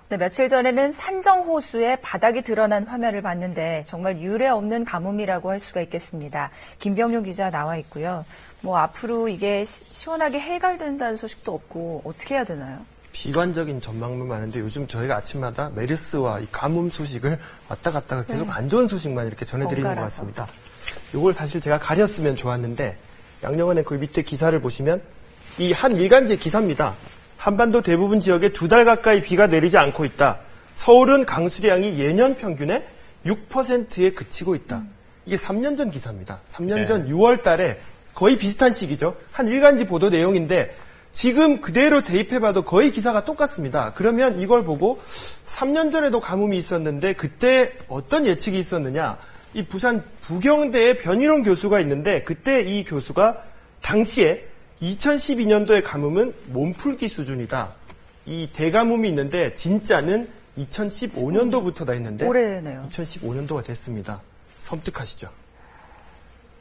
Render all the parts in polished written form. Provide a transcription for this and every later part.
네, 며칠 전에는 산정호수에 바닥이 드러난 화면을 봤는데 정말 유례 없는 가뭄이라고 할 수가 있겠습니다. 김병용 기자 나와 있고요. 뭐 앞으로 이게 시원하게 해결된다는 소식도 없고 어떻게 해야 되나요? 비관적인 전망만 많은데 요즘 저희가 아침마다 메르스와 이 가뭄 소식을 왔다 갔다가 계속 안 좋은 소식만 이렇게 전해드리는 것 같습니다. 이걸 사실 제가 가렸으면 좋았는데 양영은 앵커 밑에 기사를 보시면 이 한 일간지 기사입니다. 한반도 대부분 지역에 2달 가까이 비가 내리지 않고 있다. 서울은 강수량이 예년 평균의 6%에 그치고 있다. 이게 3년 전 기사입니다. 3년 전 6월 달에 거의 비슷한 시기죠. 한 일간지 보도 내용인데 지금 그대로 대입해봐도 거의 기사가 똑같습니다. 그러면 이걸 보고 3년 전에도 가뭄이 있었는데 그때 어떤 예측이 있었느냐. 이 부산 부경대의 변희룡 교수가 있는데 그때 이 교수가 당시에 2012년도의 가뭄은 몸풀기 수준이다. 이 대가뭄이 있는데 진짜는 2015년도부터다 했는데 올해네요. 2015년도가 됐습니다. 섬뜩하시죠?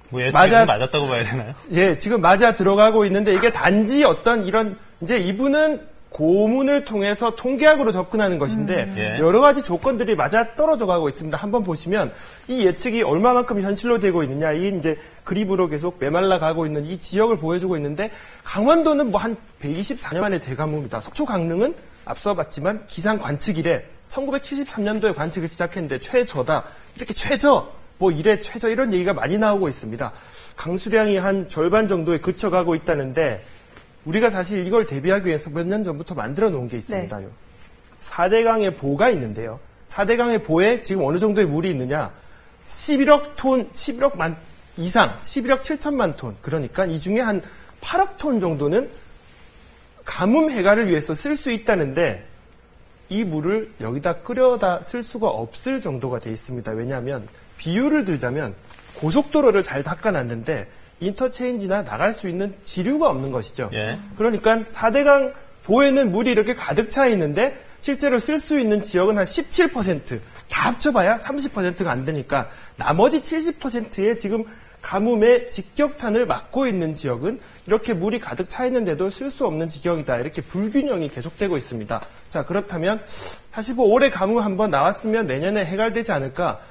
뭐 맞았다고 봐야 되나요? 예, 지금 맞아 들어가고 있는데 이게 단지 어떤 이런 이제 이분은 고문을 통해서 통계학으로 접근하는 것인데 여러 가지 조건들이 맞아 떨어져 가고 있습니다. 한번 보시면 이 예측이 얼마만큼 현실로 되고 있느냐, 이 이제 그림으로 계속 메말라 가고 있는 이 지역을 보여주고 있는데 강원도는 뭐 한 124년 만에 대가뭄이다. 속초 강릉은 앞서 봤지만 기상 관측 이래 1973년도에 관측을 시작했는데 최저다. 이렇게 최저 뭐 이래 최저 이런 얘기가 많이 나오고 있습니다. 강수량이 한 절반 정도에 그쳐가고 있다는데 우리가 사실 이걸 대비하기 위해서 몇 년 전부터 만들어 놓은 게 있습니다. 네. 4대강의 보가 있는데요. 4대강의 보에 지금 어느 정도의 물이 있느냐. 11억 톤, 11억 만 이상, 11억 7천만 톤. 그러니까 이 중에 한 8억 톤 정도는 가뭄 해갈을 위해서 쓸 수 있다는데 이 물을 여기다 끓여다 쓸 수가 없을 정도가 돼 있습니다. 왜냐하면 비유를 들자면 고속도로를 잘 닦아놨는데 인터체인지나 나갈 수 있는 지류가 없는 것이죠. 예. 그러니까 4대강 보에는 물이 이렇게 가득 차 있는데 실제로 쓸 수 있는 지역은 한 17%, 다 합쳐봐야 30%가 안 되니까 나머지 70%의 지금 가뭄의 직격탄을 맞고 있는 지역은 이렇게 물이 가득 차 있는데도 쓸 수 없는 지경이다. 이렇게 불균형이 계속되고 있습니다. 자, 그렇다면 사실 뭐 올해 가뭄 한번 나왔으면 내년에 해결되지 않을까?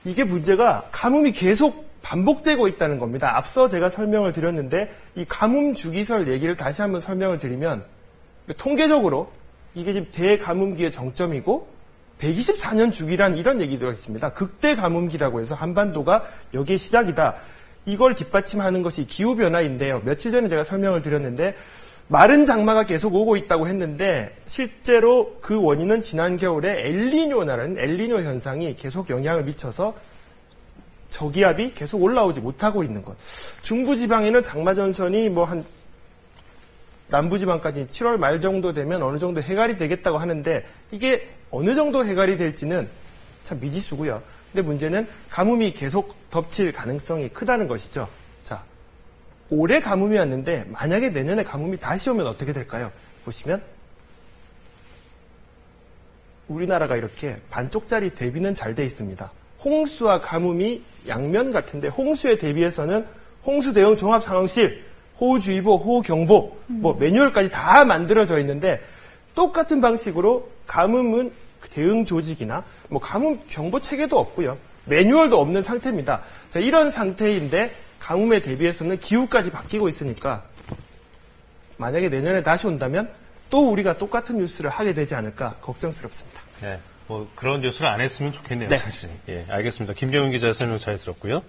이게 문제가 가뭄이 계속 반복되고 있다는 겁니다. 앞서 제가 설명을 드렸는데 이 가뭄 주기설 얘기를 다시 한번 설명을 드리면 통계적으로 이게 지금 대가뭄기의 정점이고 124년 주기란 이런 얘기도 있습니다. 극대 가뭄기라고 해서 한반도가 여기에 시작이다. 이걸 뒷받침하는 것이 기후변화인데요. 며칠 전에 제가 설명을 드렸는데 마른 장마가 계속 오고 있다고 했는데 실제로 그 원인은 지난 겨울에 엘니뇨라는 엘니뇨 현상이 계속 영향을 미쳐서 저기압이 계속 올라오지 못하고 있는 것. 중부지방에는 장마전선이 뭐 한 남부지방까지 7월 말 정도 되면 어느 정도 해갈이 되겠다고 하는데 이게 어느 정도 해갈이 될지는 참 미지수고요. 근데 문제는 가뭄이 계속 덮칠 가능성이 크다는 것이죠. 자, 올해 가뭄이 왔는데 만약에 내년에 가뭄이 다시 오면 어떻게 될까요? 보시면 우리나라가 이렇게 반쪽짜리 대비는 잘 돼 있습니다. 홍수와 가뭄이 양면 같은데 홍수에 대비해서는 홍수 대응 종합 상황실, 호우주의보, 호우경보, 뭐 매뉴얼까지 다 만들어져 있는데 똑같은 방식으로 가뭄은 대응 조직이나 뭐 가뭄 경보 체계도 없고요. 매뉴얼도 없는 상태입니다. 자, 이런 상태인데 가뭄에 대비해서는 기후까지 바뀌고 있으니까 만약에 내년에 다시 온다면 또 우리가 똑같은 뉴스를 하게 되지 않을까 걱정스럽습니다. 네, 뭐 그런 뉴스를 안 했으면 좋겠네요, 사실. 예, 알겠습니다. 김병윤 기자 설명 잘 들었고요.